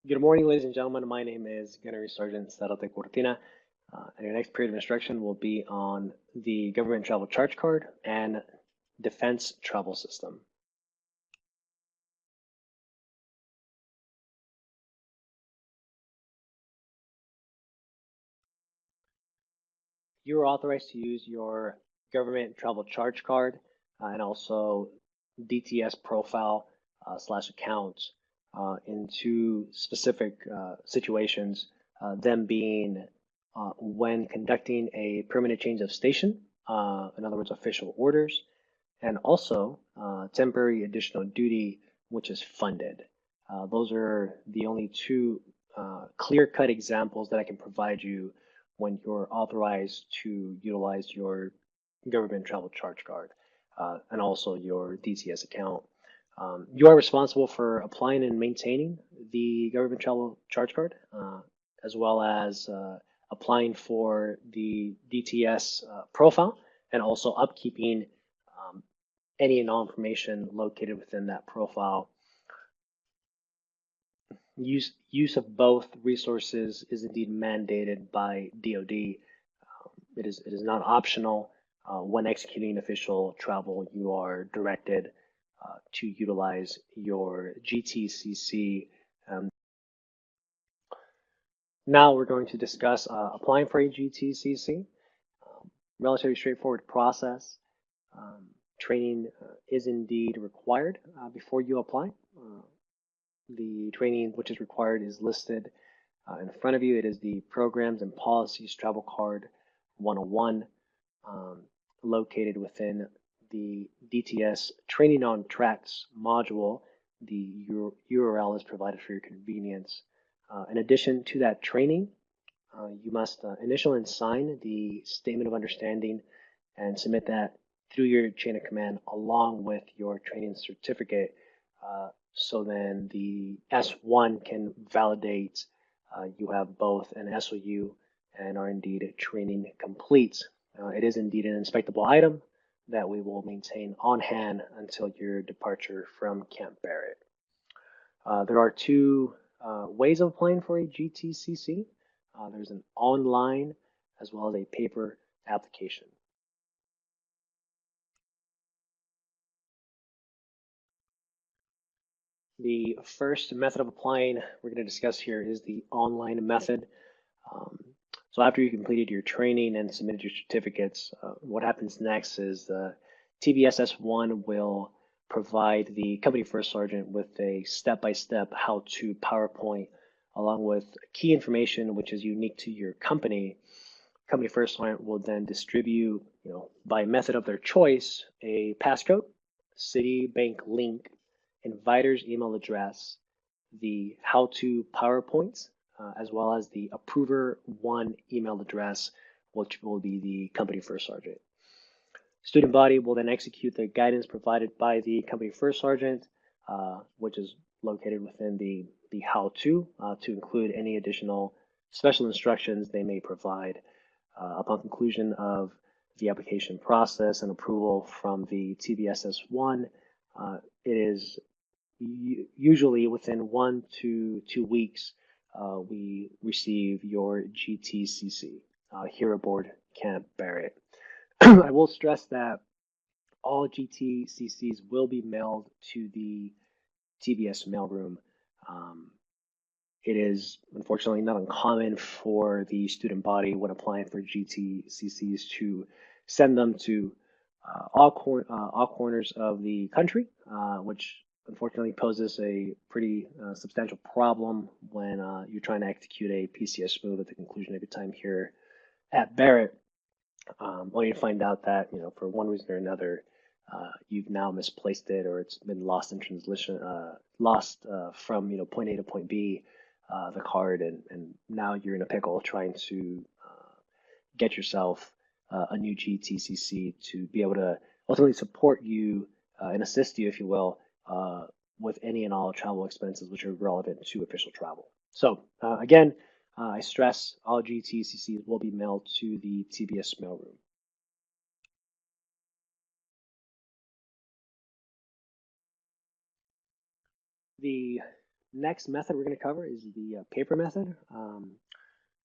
Good morning, ladies and gentlemen. My name is Gunnery Sergeant Zarate Cortina, and your next period of instruction will be on the government travel charge card and defense travel system. You are authorized to use your government travel charge card and also DTS profile slash account in two specific situations, them being when conducting a permanent change of station, in other words, official orders, and also temporary additional duty, which is funded. Those are the only two clear-cut examples that I can provide you when you're authorized to utilize your government travel charge card and also your DTS account. You are responsible for applying and maintaining the government travel charge card, as well as applying for the DTS profile and also upkeeping any and all information located within that profile. Use of both resources is indeed mandated by DoD. It is not optional. When executing official travel, you are directed to utilize your GTCC. Now we're going to discuss applying for a GTCC. Relatively straightforward process. Training is indeed required before you apply. The training which is required is listed in front of you. It is the Programs and Policies Travel Card 101, located within the DTS Training on Tracks module. The URL is provided for your convenience. In addition to that training, you must initial and sign the Statement of Understanding and submit that through your chain of command along with your training certificate. So then the S1 can validate you have both an SOU and are indeed training complete. It is indeed an inspectable item that we will maintain on hand until your departure from Camp Barrett. There are two ways of applying for a GTCC. There's an online as well as a paper application. The first method of applying we're going to discuss here is the online method. So after you completed your training and submitted your certificates, what happens next is the TBSS1 will provide the company first sergeant with a step-by-step how-to PowerPoint along with key information which is unique to your company. Company first sergeant will then distribute, by method of their choice, a passcode, Citibank link, inviter's email address, the how-to PowerPoint, as well as the approver one email address, which will be the company first sergeant. Student body will then execute the guidance provided by the company first sergeant, which is located within the how-to include any additional special instructions they may provide. Upon conclusion of the application process and approval from the TBSS1, it is usually within 1 to 2 weeks, we receive your GTCC here aboard Camp Barrett. I will stress that all GTCCs will be mailed to the TBS mailroom. It is unfortunately not uncommon for the student body when applying for GTCCs to send them to all corners of the country, which unfortunately poses a pretty substantial problem when you're trying to execute a PCS move at the conclusion of your time here at Barrett, only to find out that, for one reason or another, you've now misplaced it or it's been lost in translation, lost from, point A to point B, the card, and now you're in a pickle trying to get yourself a new GTCC to be able to ultimately support you and assist you, if you will, with any and all travel expenses which are relevant to official travel. So again, I stress all GTCCs will be mailed to the TBS mailroom. The Next method we're going to cover is the paper method.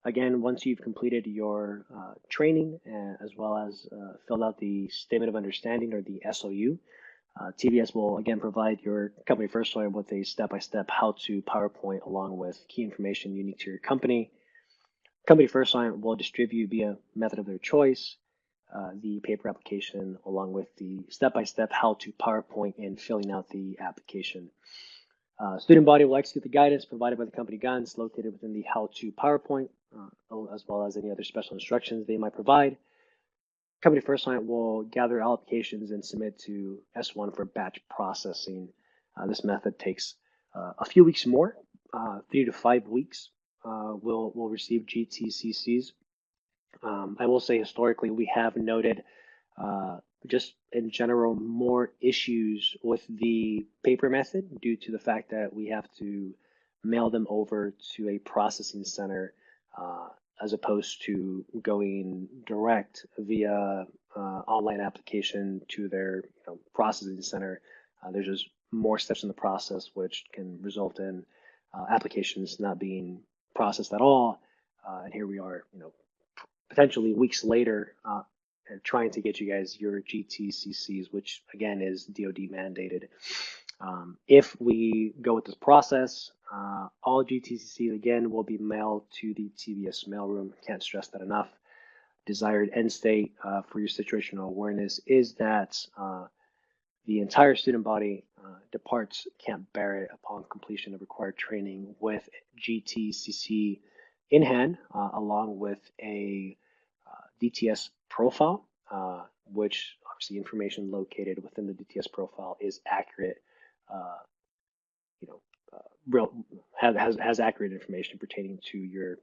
Again, once you've completed your training as well as filled out the Statement of Understanding or the SOU, TVS will again provide your company first lawyer with a step-by-step how-to PowerPoint along with key information unique to your company. Company first line will distribute via method of their choice the paper application along with the step-by-step how-to PowerPoint in filling out the application. Student body will execute the guidance provided by the company guidance located within the how-to PowerPoint, as well as any other special instructions they might provide. Company first line will gather all applications and submit to S1 for batch processing. This method takes a few weeks more, 3 to 5 weeks. We'll receive GTCCs. I will say historically we have noted just in general more issues with the paper method due to the fact that we have to mail them over to a processing center as opposed to going direct via online application to their processing center. There's just more steps in the process which can result in applications not being processed at all. And here we are, potentially weeks later trying to get you guys your GTCCs, which again is DoD mandated. If we go with this process, all GTCCs again will be mailed to the TVS mailroom. Can't stress that enough. Desired end state for your situational awareness is that the entire student body departs Camp Barrett upon completion of required training with GTCC in hand, along with a DTS profile, which obviously information located within the DTS profile is accurate, has accurate information pertaining to your,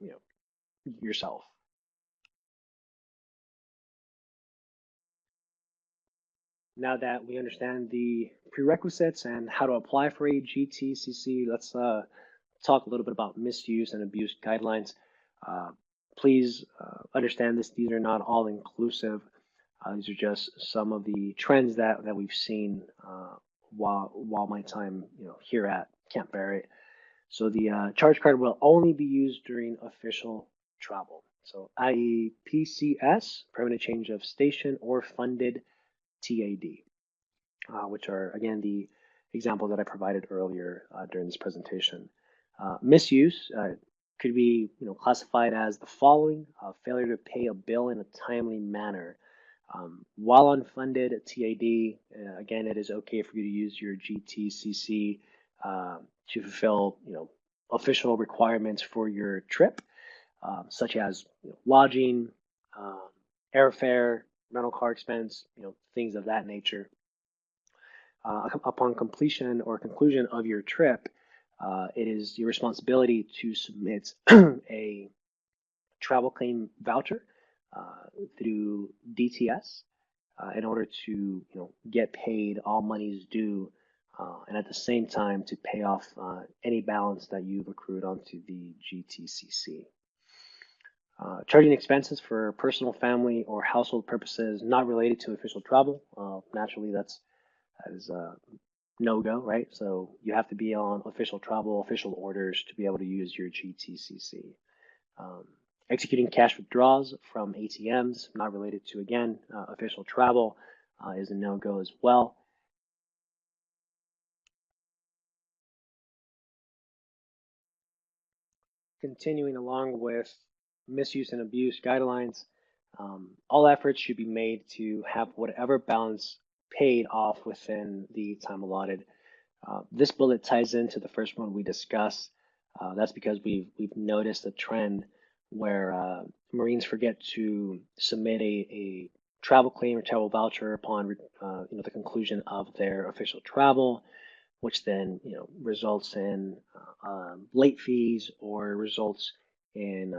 yourself. Now that we understand the prerequisites and how to apply for a GTCC, let's talk a little bit about misuse and abuse guidelines. Please understand this; these are not all inclusive. These are just some of the trends that we've seen while my time, here at Camp Barrett. So the charge card will only be used during official travel. So i.e. PCS, permanent change of station, or funded TAD, which are again the example that I provided earlier during this presentation. Misuse could be classified as the following: failure to pay a bill in a timely manner. While unfunded TAD, again, it is okay for you to use your GTCC to fulfill official requirements for your trip, such as lodging, airfare, rental car expense, things of that nature. Upon completion or conclusion of your trip, it is your responsibility to submit a travel claim voucher through DTS in order to get paid all monies due, and at the same time to pay off any balance that you've accrued onto the GTCC. Charging expenses for personal, family, or household purposes not related to official travel. Naturally, that is no-go, right? So you have to be on official travel, official orders to be able to use your GTCC. Executing cash withdrawals from ATMs not related to, again, official travel is a no-go as well. Continuing along with misuse and abuse guidelines, all efforts should be made to have whatever balance paid off within the time allotted. This bullet ties into the first one we discussed. That's because we've noticed a trend where Marines forget to submit a travel claim or travel voucher upon the conclusion of their official travel, which then results in late fees or results in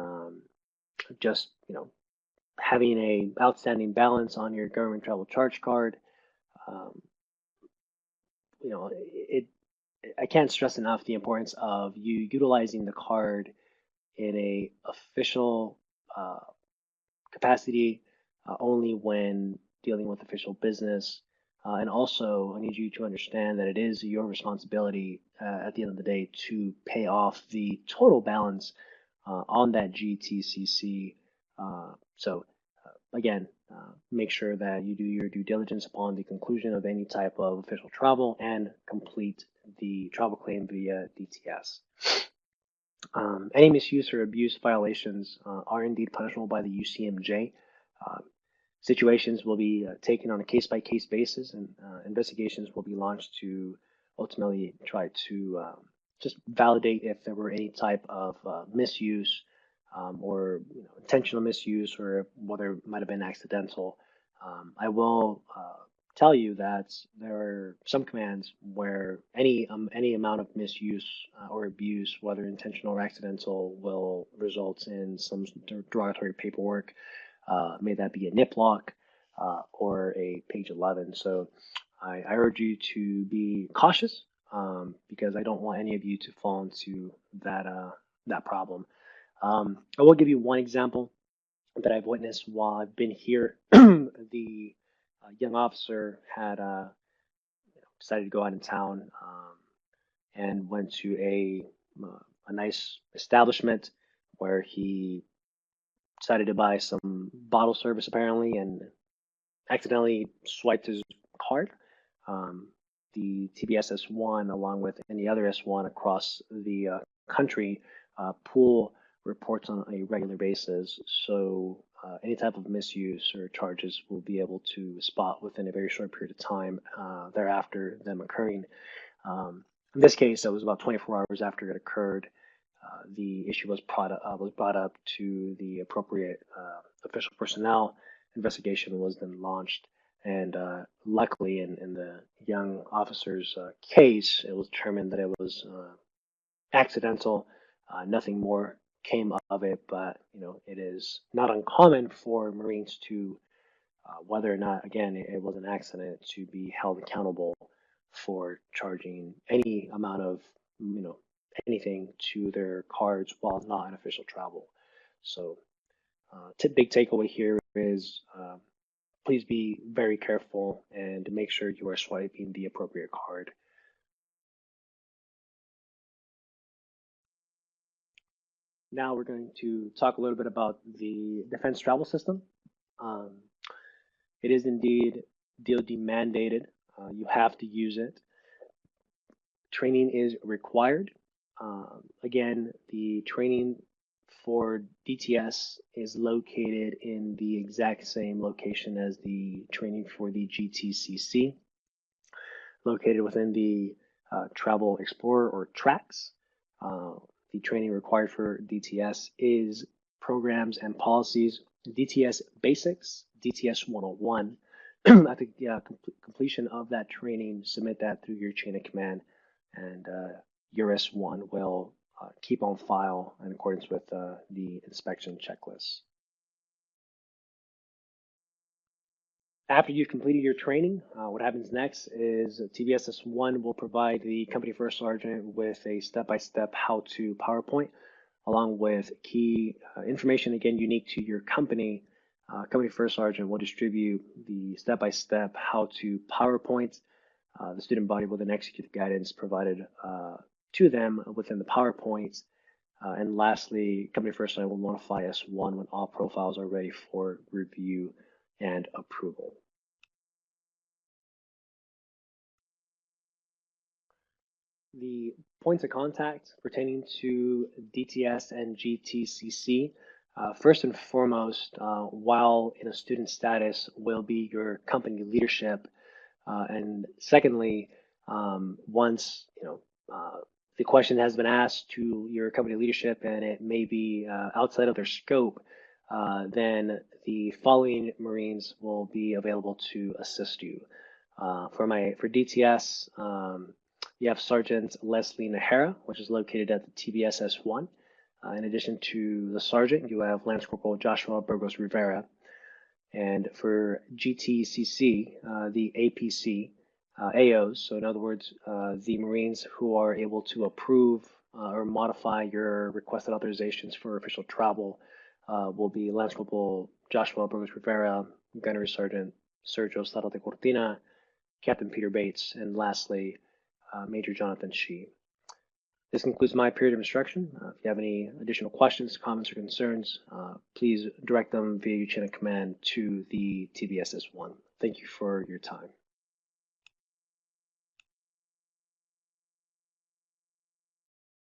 just having a outstanding balance on your government travel charge card. I can't stress enough the importance of you utilizing the card in a official capacity only when dealing with official business. And also, I need you to understand that it is your responsibility at the end of the day to pay off the total balance on that GTCC. So again, make sure that you do your due diligence upon the conclusion of any type of official travel and complete the travel claim via DTS. Any misuse or abuse violations are indeed punishable by the UCMJ. Situations will be taken on a case-by-case basis, and investigations will be launched to ultimately try to just validate if there were any type of misuse or intentional misuse, or whether it might have been accidental. I will tell you that there are some commands where any amount of misuse or abuse, whether intentional or accidental, will result in some derogatory paperwork. May that be a NIPLOC or a page 11. So I urge you to be cautious because I don't want any of you to fall into that problem. I will give you one example that I've witnessed while I've been here. The young officer had decided to go out in town and went to a nice establishment where he decided to buy some bottle service apparently, and accidentally swiped his card. The TBS S1, along with any other S1 across the country, pull reports on a regular basis. So any type of misuse or charges will be able to spot within a very short period of time thereafter them occurring. In this case, it was about 24 hours after it occurred. The issue was brought up to the appropriate official personnel. Investigation was then launched, and luckily, in the young officer's case, it was determined that it was accidental. Nothing more came of it, but it is not uncommon for Marines to, whether or not, again, it was an accident, to be held accountable for charging any amount of anything to their cards while not in official travel. So big takeaway here is please be very careful and make sure you are swiping the appropriate card. Now we're going to talk a little bit about the defense travel system. It is indeed DoD mandated. You have to use it. Training is required. Again, the training for DTS is located in the exact same location as the training for the GTCC, located within the Travel Explorer or TRAX. The training required for DTS is programs and policies, DTS Basics, DTS 101. At the completion of that training, submit that through your chain of command, and your S1 will keep on file in accordance with the inspection checklist. After you've completed your training, what happens next is TBS S1 will provide the company first sergeant with a step-by-step how-to PowerPoint, along with key information, again, unique to your company. Company first sergeant will distribute the step-by-step how-to PowerPoint. The student body will then execute the guidance provided to them within the PowerPoint. And lastly, company first sergeant will notify S1 when all profiles are ready for review and approval. The points of contact pertaining to DTS and GTCC, first and foremost, while in a student status, will be your company leadership. And secondly, once the question has been asked to your company leadership and it may be outside of their scope, then the following Marines will be able to assist you. For DTS, you have Sergeant Leslie Nahara, which is located at the TBS S1. In addition to the sergeant, you have Lance Corporal Joshua Burgos Rivera. And for GTCC, the APC, AOs, so in other words, the Marines who are able to approve or modify your requested authorizations for official travel will be Lance Corporal Joshua Burgos Rivera, Gunnery Sergeant Sergio Sarate Cortina, Captain Peter Bates, and lastly, Major Jonathan Shee. This concludes my period of instruction. If you have any additional questions, comments, or concerns, please direct them via your chain of command to the TBSS1. Thank you for your time.